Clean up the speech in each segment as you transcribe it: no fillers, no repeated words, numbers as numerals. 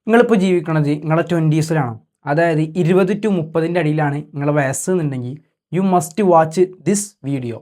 നിങ്ങളിപ്പോൾ ജീവിക്കണത് നിങ്ങളെ 20s അതായത് 20 to 30 അടിയിലാണ് നിങ്ങളെ വയസ്സ് എന്നുണ്ടെങ്കിൽ you must watch this video.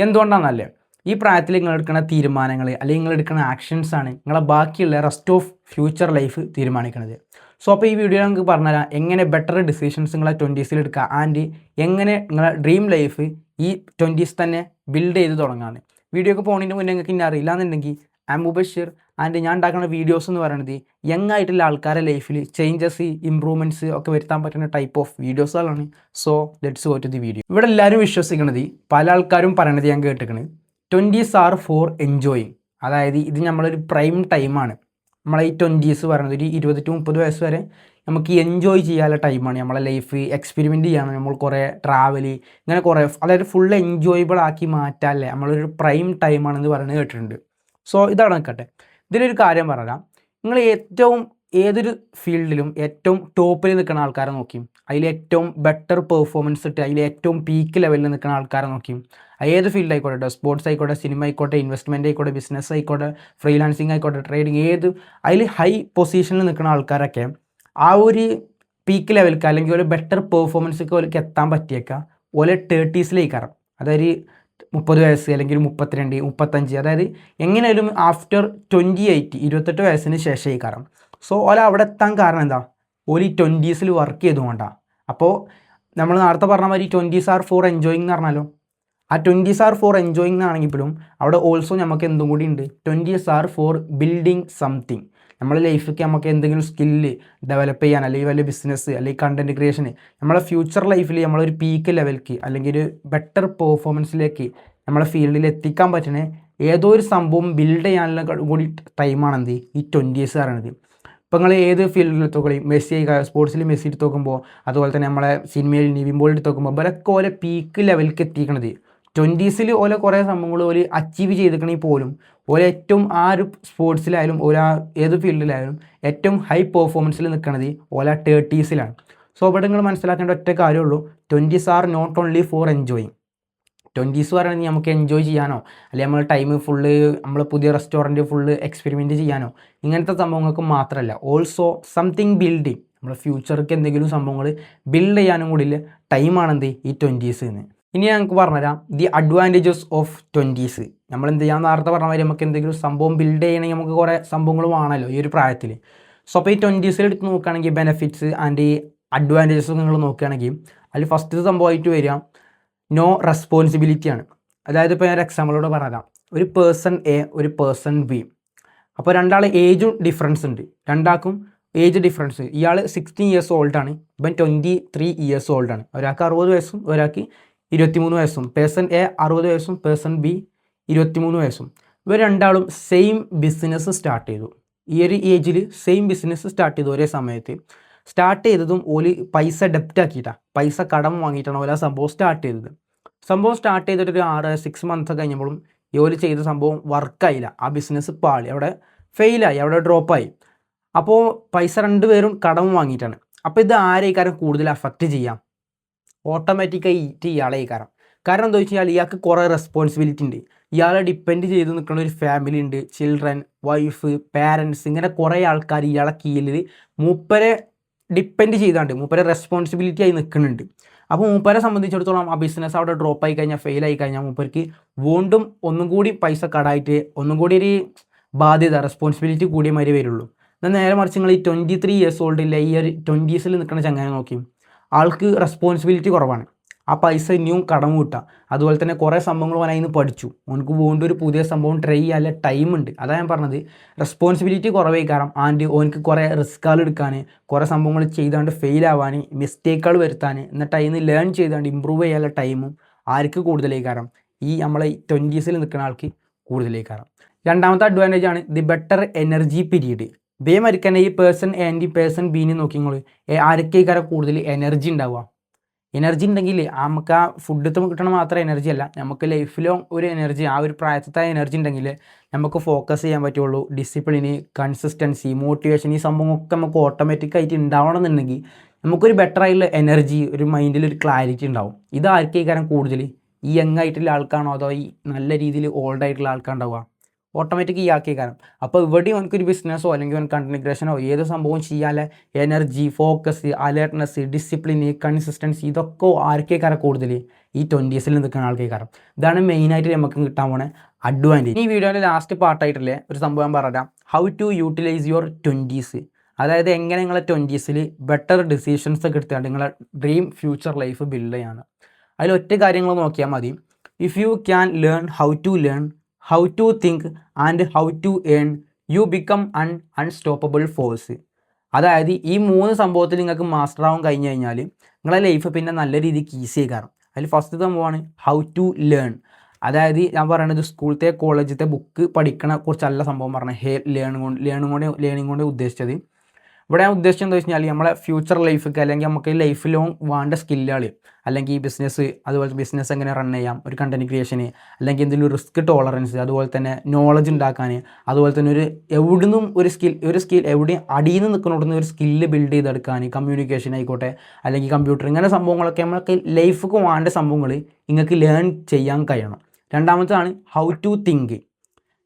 എന്തുകൊണ്ടാണെന്നല്ലേ, ഈ പ്രായത്തിൽ നിങ്ങൾ എടുക്കുന്ന തീരുമാനങ്ങൾ അല്ലെങ്കിൽ നിങ്ങൾ എടുക്കുന്ന ആക്ഷൻസ് ആണ് നിങ്ങളെ ബാക്കിയുള്ള റെസ്റ്റ് ഓഫ് ഫ്യൂച്ചർ ലൈഫ് തീരുമാനിക്കുന്നത്. സോ അപ്പോൾ ഈ വീഡിയോ നിങ്ങൾക്ക് പറഞ്ഞുതരാം എങ്ങനെ ബെറ്റർ ഡിസിഷൻസ് നിങ്ങളെ 20s എടുക്കുക ആൻഡ് എങ്ങനെ നിങ്ങളെ ഡ്രീം ലൈഫ് ഈ 20s തന്നെ ബിൽഡ് ചെയ്ത് തുടങ്ങാണ്. വീഡിയോക്ക് പോകുന്നതിന് മുന്നേ നിങ്ങൾക്ക് ഇനി അറിയില്ല എന്നുണ്ടെങ്കിൽ ഐ എം മുബഷിർ ആൻഡ് ഞാൻ ഉണ്ടാക്കുന്ന വീഡിയോസ് എന്ന് പറയുന്നത് യങ് ആയിട്ടുള്ള ആൾക്കാരുടെ ലൈഫിൽ ചേഞ്ചസ് ഇമ്പ്രൂവ്മെൻറ്റ്സ് ഒക്കെ വരുത്താൻ പറ്റുന്ന ടൈപ്പ് ഓഫ് വീഡിയോസുകളാണ്. So let's go to the video. ഇവിടെ എല്ലാവരും വിശ്വസിക്കുന്നത്, പല ആൾക്കാരും പറയണത് ഞാൻ കേട്ടിരിക്കുന്നത് 20s ആർ ഫോർ എൻജോയിങ്. അതായത് ഇത് നമ്മളൊരു പ്രൈം ടൈമാണ്. നമ്മളെ ഈ 20s പറയുന്നത് ഒരു 20 to 30 വയസ്സ് വരെ നമുക്ക് എൻജോയ് ചെയ്യാനുള്ള ടൈമാണ്. നമ്മളെ ലൈഫ് എക്സ്പെരിമെൻറ്റ് ചെയ്യണം, നമ്മൾ കുറേ ട്രാവൽ ഇങ്ങനെ കുറേ, അതായത് ഫുൾ എൻജോയബിൾ ആക്കി മാറ്റാല്ലേ നമ്മളൊരു പ്രൈം ടൈമാണെന്ന് പറയുന്നത് കേട്ടിട്ടുണ്ട്. സോ ഇതാണ് നിൽക്കട്ടെ. ഇതിലൊരു കാര്യം പറയാം, നിങ്ങൾ ഏതൊരു ഫീൽഡിലും ഏറ്റവും ടോപ്പിൽ നിൽക്കുന്ന ആൾക്കാരെ നോക്കിയും അതിൽ ഏറ്റവും ബെറ്റർ പെർഫോമൻസ് ഇട്ട് അതിൽ ഏറ്റവും പീക്ക് ലെവലിൽ നിൽക്കുന്ന ആൾക്കാരെ നോക്കിയും ഏത് ഫീൽഡ് ആയിക്കോട്ടെ, സ്പോർട്സ് ആയിക്കോട്ടെ, സിനിമ ആയിക്കോട്ടെ, ഇൻവെസ്റ്റ്മെൻറ്റ് ആയിക്കോട്ടെ, ബിസിനസ് ആയിക്കോട്ടെ, ഫ്രീലാൻസിങ് ആയിക്കോട്ടെ, ട്രേഡിങ്, അതിൽ ഹൈ പൊസിഷനിൽ നിൽക്കുന്ന ആൾക്കാരൊക്കെ ആ ഒരു പീക്ക് ലെവലിലേക്ക് അല്ലെങ്കിൽ ഒരു ബെറ്റർ പെർഫോമൻസിലേക്ക് ഓർക്ക് എത്താൻ പറ്റിയേക്കാം ഓലെ 30s അതായത് 30 വയസ്സ് അല്ലെങ്കിൽ 32, 35, അതായത് എങ്ങനെയായാലും ആഫ്റ്റർ 28 വയസ്സിന് ശേഷം കാരണം. സോ ഓല അവിടെ എത്താൻ കാരണം എന്താ, ഓല് 20s വർക്ക് ചെയ്തുകൊണ്ടാണ്. അപ്പോൾ നമ്മൾ നേരത്തെ പറഞ്ഞ മാതിരി 20s ആർ ഫോർ എൻജോയിങ് എന്ന് പറഞ്ഞാലോ, ആ 20s ആർ ഫോർ എൻജോയിങ് എന്നാണെങ്കിൽ പോലും അവിടെ ഓൾസോ നമുക്ക് എന്തും കൂടി ഉണ്ട്, 20s R four building something. നമ്മുടെ ലൈഫിലേക്ക് നമുക്ക് എന്തെങ്കിലും സ്കില്ല് ഡെവലപ്പ് ചെയ്യാൻ, അല്ലെങ്കിൽ വലിയ ബിസിനസ് അല്ലെങ്കിൽ കണ്ടൻറ്റ് ക്രിയേഷന്, നമ്മളെ ഫ്യൂച്ചർ ലൈഫിൽ നമ്മളൊരു പീക്ക് ലെവലിലേക്ക് അല്ലെങ്കിൽ ഒരു ബെറ്റർ പെർഫോമൻസിലേക്ക് നമ്മളെ ഫീൽഡിൽ എത്തിക്കാൻ പറ്റുന്ന ഏതോ ഒരു സംഭവം ബിൽഡ് ചെയ്യാനുള്ള കൂടി ടൈമാണെന്ത് ഈ 20s പറയുന്നത്. ഇപ്പോൾ നിങ്ങൾ ഏത് ഫീൽഡിൽ എടുത്തോക്കളി, മെസ്സി സ്പോർട്സിൽ മെസ്സി എടുത്ത് നോക്കുമ്പോൾ, അതുപോലെ തന്നെ നമ്മളെ സിനിമയിൽ നിവിൻ പോളി എടുത്ത് നോക്കുമ്പോൾ ഇവരൊക്കെ ഓലെ പീക്ക് ലെവലിലേക്ക് എത്തിക്കണത് 20s ഓലെ കുറേ സംഭവങ്ങൾ ഓല് അച്ചീവ് ചെയ്തിരിക്കണമെങ്കിൽ പോലും ഓലെ ഏറ്റവും ആ ഒരു സ്പോർട്സിലായാലും ഏത് ഫീൽഡിലായാലും ഏറ്റവും ഹൈ പെർഫോമൻസിൽ നിൽക്കുന്നത് ഓല 30s. സോ ഇവിടെ നിങ്ങൾ മനസ്സിലാക്കേണ്ട ഒറ്റ കാര്യമുള്ളൂ, 20s are not only for enjoying. 20s പറയുകയാണെങ്കിൽ നമുക്ക് എൻജോയ് ചെയ്യാനോ അല്ലെങ്കിൽ നമ്മൾ ടൈം ഫുള്ള് നമ്മൾ പുതിയ റെസ്റ്റോറൻറ്റ് ഫുള്ള് എക്സ്പെരിമെൻറ്റ് ചെയ്യാനോ ഇങ്ങനത്തെ സംഭവങ്ങൾക്ക് മാത്രമല്ല, ഓൾസോ സംതിങ് ബിൽഡിങ്, നമ്മുടെ ഫ്യൂച്ചർക്ക് എന്തെങ്കിലും സംഭവങ്ങൾ ബിൽഡ് ചെയ്യാനും കൂടി ടൈമാണെന്ത് ഈ 20s എന്ന്. ഇനി ഞങ്ങൾക്ക് പറഞ്ഞുതരാം ദി അഡ്വാൻറ്റേജസ് ഓഫ് 20s. നമ്മൾ എന്ത് ചെയ്യാൻ നേരത്തെ പറഞ്ഞ മാതിരി നമുക്ക് എന്തെങ്കിലും സംഭവം ബിൽഡ് ചെയ്യണമെങ്കിൽ നമുക്ക് കുറേ സംഭവങ്ങൾ വേണമല്ലോ ഈ ഒരു പ്രായത്തിൽ. സോ അപ്പോൾ ഈ 20s എടുത്ത് നോക്കുകയാണെങ്കിൽ ബെനിഫിറ്റ്സ് ആൻഡ് ഈ അഡ്വാൻറ്റേജസ് നിങ്ങൾ നോക്കുകയാണെങ്കിൽ അതിൽ ഫസ്റ്റ് സംഭവമായിട്ട് വരിക നോ റെസ്പോൺസിബിലിറ്റിയാണ്. അതായത് ഇപ്പോൾ ഞാൻ എക്സാമ്പിളോട് പറഞ്ഞുതരാം, ഒരു പേഴ്സൺ എ ഒരു പേഴ്സൺ ബി, അപ്പോൾ രണ്ടാൾ ഏജ് ഡിഫറൻസ് ഉണ്ട്, രണ്ടാൾക്കും ഏജ് ഡിഫറൻസ്. ഇയാൾ 16 years ഓൾഡാണ്, ഇവൻ 23 years ഓൾഡാണ്. ഒരാൾക്ക് 60 വയസ്സും ഒരാൾക്ക് 23 വയസ്സും. പേഴ്സൺ എ 60 വയസ്സും പേഴ്സൺ ബി 23 വയസ്സും. ഇവർ രണ്ടാളും സെയിം ബിസിനസ് സ്റ്റാർട്ട് ചെയ്തു. ഈ ഒരു ഏജിൽ സെയിം ബിസിനസ് സ്റ്റാർട്ട് ചെയ്തു. ഒരേ സമയത്ത് സ്റ്റാർട്ട് ചെയ്തതും ഓല് പൈസ ഡെപ്റ്റ് ആക്കിയിട്ടാണ്, പൈസ കടം വാങ്ങിയിട്ടാണ് ഓല സംഭവം സ്റ്റാർട്ട് ചെയ്തത്. സംഭവം സ്റ്റാർട്ട് ചെയ്തിട്ട് ഒരു 6-6 months കഴിഞ്ഞപ്പോഴും ഈ ഓല് ചെയ്ത സംഭവം വർക്കായില്ല, ആ ബിസിനസ് പാളി, അവിടെ ഫെയിലായി, അവിടെ ഡ്രോപ്പായി. അപ്പോൾ പൈസ രണ്ടുപേരും കടം വാങ്ങിയിട്ടാണ്. അപ്പോൾ ഇത് ആരെക്കാരം കൂടുതൽ അഫക്റ്റ് ചെയ്യാം, ഓട്ടോമാറ്റിക്കായി ഇയാളെ കാരണം എന്താ വെച്ച് കഴിഞ്ഞാൽ ഇയാൾക്ക് കുറേ റെസ്പോൺസിബിലിറ്റി ഉണ്ട്. ഇയാളെ ഡിപ്പെൻഡ് ചെയ്ത് നിൽക്കുന്ന ഒരു ഫാമിലി ഉണ്ട്, ചിൽഡ്രൻ, വൈഫ്, പാരൻസ്, ഇങ്ങനെ കുറേ ആൾക്കാർ ഇയാളെ കീഴിൽ മൂപ്പരെ ഡിപ്പെൻഡ് ചെയ്താണ്ട് മൂപ്പരെ റെസ്പോൺസിബിലിറ്റി ആയി നിൽക്കുന്നുണ്ട്. അപ്പോൾ മൂപ്പരെ സംബന്ധിച്ചിടത്തോളം ആ ബിസിനസ് അവിടെ ഡ്രോപ്പ് ആയി കഴിഞ്ഞാൽ, ഫെയിൽ ആയി കഴിഞ്ഞാൽ മൂപ്പർക്ക് വീണ്ടും ഒന്നും കൂടി പൈസ കടായിട്ട് ഒന്നും കൂടി ഒരു ബാധ്യത, റെസ്പോൺസിബിലിറ്റി കൂടിയ മാതിരി വരുള്ളൂ. എന്നാൽ നേരെ മറിച്ച് നിങ്ങൾ ഈ 23 years ഓൾഡില്ല ഈ ഒരു 20s നിൽക്കുന്ന ചങ്ങനെ നോക്കി, ആൾക്ക് റെസ്പോൺസിബിലിറ്റി കുറവാണ്, ആ പൈസ ഇനിയും കടം കിട്ടാം. അതുപോലെ തന്നെ കുറേ സംഭവങ്ങൾ ഓൻ അതിന് പഠിച്ചു, ഓനക്ക് വീണ്ടും ഒരു പുതിയ സംഭവം ട്രൈ ചെയ്യാനുള്ള ടൈമുണ്ട്. അതാണ് ഞാൻ പറഞ്ഞത്, റെസ്പോൺസിബിലിറ്റി കുറവേ കാരണം ആൻഡ് ഓനക്ക് കുറേ റിസ്ക്കുകൾ എടുക്കാൻ, കുറേ സംഭവങ്ങൾ ചെയ്താണ്ട് ഫെയിൽ ആവാൻ, മിസ്റ്റേക്കുകൾ വരുത്താൻ, എന്നിട്ട് അതിൽ നിന്ന് ലേൺ ചെയ്താണ്ട് ഇമ്പ്രൂവ് ചെയ്യാനുള്ള ടൈമും ആർക്ക് കൂടുതലേ കാരണം, ഈ നമ്മളെ 20s നിൽക്കുന്ന ആൾക്ക് കൂടുതലേ കാരണം. രണ്ടാമത്തെ അഡ്വാൻറ്റേജ് ആണ് ദി ബെറ്റർ എനർജി പീരീഡ്. ഇതേമാതിരി തന്നെ ഈ പേഴ്സൺ എ ആൻഡ് ഈ പേഴ്സൺ ബീനെ നോക്കിങ്ങൾ ആരൊക്കെക്കാരം കൂടുതൽ എനർജി ഉണ്ടാവുക. എനർജി ഉണ്ടെങ്കിൽ നമുക്ക് ആ ഫുഡത്ത് കിട്ടണ മാത്രം എനർജി അല്ല, നമുക്ക് ലൈഫിലും ഒരു എനർജി, ആ ഒരു പ്രായത്തെ എനർജി ഉണ്ടെങ്കിൽ നമുക്ക് ഫോക്കസ് ചെയ്യാൻ പറ്റുള്ളൂ. ഡിസിപ്ലിന്, കൺസിസ്റ്റൻസി, മോട്ടിവേഷൻ, ഈ സംഭവമൊക്കെ നമുക്ക് ഓട്ടോമാറ്റിക്കായിട്ട് ഉണ്ടാവണം എന്നുണ്ടെങ്കിൽ നമുക്കൊരു ബെറ്റർ ആയിട്ടുള്ള എനർജി, ഒരു മൈൻഡിലൊരു ക്ലാരിറ്റി ഉണ്ടാവും. ഇതാർക്കേക്കാരം കൂടുതൽ, ഈ യങ് ആയിട്ടുള്ള ആൾക്കാണോ അതോ ഈ നല്ല രീതിയിൽ ഓൾഡ് ആയിട്ടുള്ള ആൾക്കാരുണ്ടാവുക? ഓട്ടോമാറ്റിക് ഈ ആക്കിയ കാരണം. അപ്പോൾ ഇവിടെയും എനിക്കൊരു ബിസിനസ്സോ അല്ലെങ്കിൽ ഒരു കണ്ടന്റ് ക്രിയേഷനോ ഏത് സംഭവം ചെയ്യാനുള്ള energy, focus, alertness, discipline, consistency ഇതൊക്കെ ആർക്കേക്കാരം കൂടുതൽ ഈ 20s നിൽക്കുന്ന ആൾക്കാരം. ഇതാണ് മെയിനായിട്ട് നമുക്ക് കിട്ടാൻ പോണ അഡ്വാൻറ്റേജ്. ഈ വീഡിയോയുടെ ലാസ്റ്റ് പാർട്ടായിട്ടുള്ള ഒരു സംഭവം പറയാം, how to utilise your 20s. അതായത് എങ്ങനെ നിങ്ങളെ 20s ബെറ്റർ ഡിസിഷൻസ് ഒക്കെ എടുത്തുകൊണ്ട് നിങ്ങളെ ഡ്രീം ഫ്യൂച്ചർ ലൈഫ് ബിൽഡ് ചെയ്യാണ്. അതിൽ ഒറ്റ കാര്യങ്ങൾ നോക്കിയാൽ മതി. If you can learn how to think and how to earn, you become unstoppable force. അതായത് ഈ 3 സംഭവത്തിൽ നിങ്ങൾക്ക് മാസ്റ്റർ ആവാൻ കഴിഞ്ഞ് കഴിഞ്ഞാൽ നിങ്ങളെ ലൈഫ് പിന്നെ നല്ല രീതിക്ക് ഈസി കാരണം. അതിൽ ഫസ്റ്റ് സംഭവമാണ് ഹൗ ടു ലേൺ. അതായത് ഞാൻ പറയുന്നത് സ്കൂളത്തെ കോളേജത്തെ ബുക്ക് പഠിക്കണ കുറിച്ചല്ല സംഭവം പറഞ്ഞത്. ലേണിംഗ് കൊണ്ട് ഉദ്ദേശിച്ചത് ഇവിടെ ഞാൻ ഉദ്ദേശിച്ചത് എന്താ വെച്ച് കഴിഞ്ഞാൽ നമ്മളെ ഫ്യൂച്ചർ ലൈഫിക്ക് അല്ലെങ്കിൽ നമുക്ക് ലൈഫ് ലോങ് വേണ്ട സ്കില്ലുകൾ, അല്ലെങ്കിൽ ഈ ബിസിനസ്, അതുപോലെ ബിസിനസ് എങ്ങനെ റൺ ചെയ്യാം, ഒരു കണ്ടന്റ് ക്രിയേഷന്, അല്ലെങ്കിൽ എന്തെങ്കിലും റിസ്ക് ടോളറൻസ്, അതുപോലെ തന്നെ നോളജ് ഉണ്ടാക്കാൻ, അതുപോലെ തന്നെ എവിടുന്നും ഒരു സ്കിൽ എവിടെയും അടിയിൽ നിന്ന് നിൽക്കുന്നിടത്തുനിന്ന് ഒരു സ്കില്ല് ബിൽഡ് ചെയ്തെടുക്കാൻ, കമ്മ്യൂണിക്കേഷൻ ആയിക്കോട്ടെ അല്ലെങ്കിൽ കമ്പ്യൂട്ടർ, ഇങ്ങനെ സംഭവങ്ങളൊക്കെ നമുക്ക് ലൈഫിക്ക് വേണ്ട സംഭവങ്ങൾ നിങ്ങൾക്ക് ലേൺ ചെയ്യാൻ കഴിയണം. രണ്ടാമത്തേതാണ് ഹൗ ടു തിങ്ക്.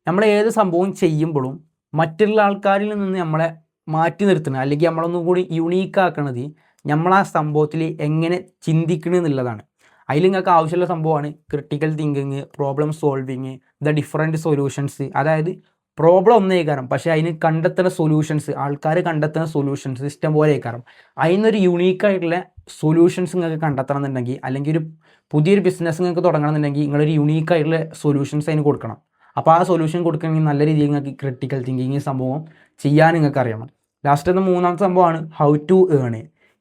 നമ്മൾ ഏത് സംഭവം ചെയ്യുമ്പോഴും മറ്റുള്ള ആൾക്കാരിൽ നിന്ന് നമ്മളെ മാറ്റി നിർത്തുന്നത് അല്ലെങ്കിൽ നമ്മളൊന്നും കൂടി യുണീക്കാക്കണത് നമ്മൾ ആ സംഭവത്തിൽ എങ്ങനെ ചിന്തിക്കണം എന്നുള്ളതാണ്. അതിൽ നിങ്ങൾക്ക് ആവശ്യമുള്ള സംഭവമാണ് critical thinking, problem solving, different solutions. അതായത് പ്രോബ്ലം ഒന്നേ കാരണം, പക്ഷേ അതിന് കണ്ടെത്തുന്ന സൊല്യൂഷൻസ്, ആൾക്കാർ കണ്ടെത്തുന്ന സൊല്യൂഷൻസ് ഇഷ്ടം പോലെ കാരണം. അതിനൊരു യുണീക്കായിട്ടുള്ള സൊല്യൂഷൻസ് നിങ്ങൾക്ക് കണ്ടെത്തണം എന്നുണ്ടെങ്കിൽ, അല്ലെങ്കിൽ ഒരു പുതിയൊരു ബിസിനസ് നിങ്ങൾക്ക് തുടങ്ങണം എന്നുണ്ടെങ്കിൽ നിങ്ങളൊരു യുണീക്കായിട്ടുള്ള സൊല്യൂഷൻസ് അതിന് കൊടുക്കണം. അപ്പോൾ ആ സൊല്യൂഷൻ കൊടുക്കണമെങ്കിൽ നല്ല രീതിയിൽ നിങ്ങൾക്ക് ക്രിട്ടിക്കൽ തിങ്കിങ് സംഭവം ചെയ്യാൻ നിങ്ങൾക്ക് അറിയണം. ലാസ്റ്റ് മൂന്നാമത്തെ സംഭവമാണ് ഹൗ ടു ഏൺ.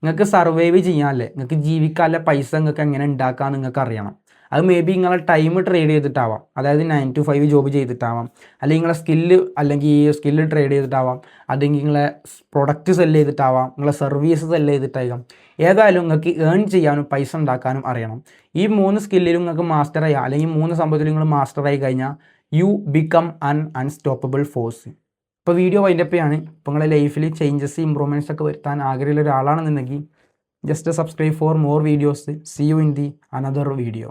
നിങ്ങൾക്ക് സർവൈവ് ചെയ്യാനല്ലേ, നിങ്ങൾക്ക് ജീവിക്കാനുള്ള പൈസ നിങ്ങൾക്ക് എങ്ങനെ ഉണ്ടാക്കാമെന്ന് നിങ്ങൾക്ക് അറിയണം. അത് മേ ബി നിങ്ങളെ ടൈം ട്രേഡ് ചെയ്തിട്ടാവാം, അതായത് 9 to 5 ജോബ് ചെയ്തിട്ടാവാം, അല്ലെങ്കിൽ നിങ്ങളെ സ്കില്ല് ട്രേഡ് ചെയ്തിട്ടാവാം, അല്ലെങ്കിൽ നിങ്ങളെ പ്രൊഡക്റ്റ് സെല്ല് ചെയ്തിട്ടാവാം, നിങ്ങളെ സർവീസ് സെല്ല് ചെയ്തിട്ടാകാം. ഏതായാലും നിങ്ങൾക്ക് ഏൺ ചെയ്യാനും പൈസ ഉണ്ടാക്കാനും അറിയണം. ഈ 3 സ്കില്ലിലും നിങ്ങൾക്ക് മാസ്റ്റർ ചെയ്യുക, അല്ലെങ്കിൽ 3 സംഭവത്തിലും നിങ്ങൾ മാസ്റ്റർ ആയി കഴിഞ്ഞാൽ യു ബിക്കം അൺസ്റ്റോപ്പബിൾ ഫോഴ്സ്. ഇപ്പോൾ വീഡിയോ വൈൻഡപ്പ് ചെയ്യാണ്. ഇപ്പോൾ നിങ്ങളുടെ ലൈഫിൽ ചേഞ്ചസ്, ഇമ്പ്രൂവ്മെൻറ്റ്സ് ഒക്കെ വരുത്താൻ ആഗ്രഹമുള്ള ഒരാളാണെന്നുണ്ടെങ്കിൽ just subscribe for more videos. See you in the another video.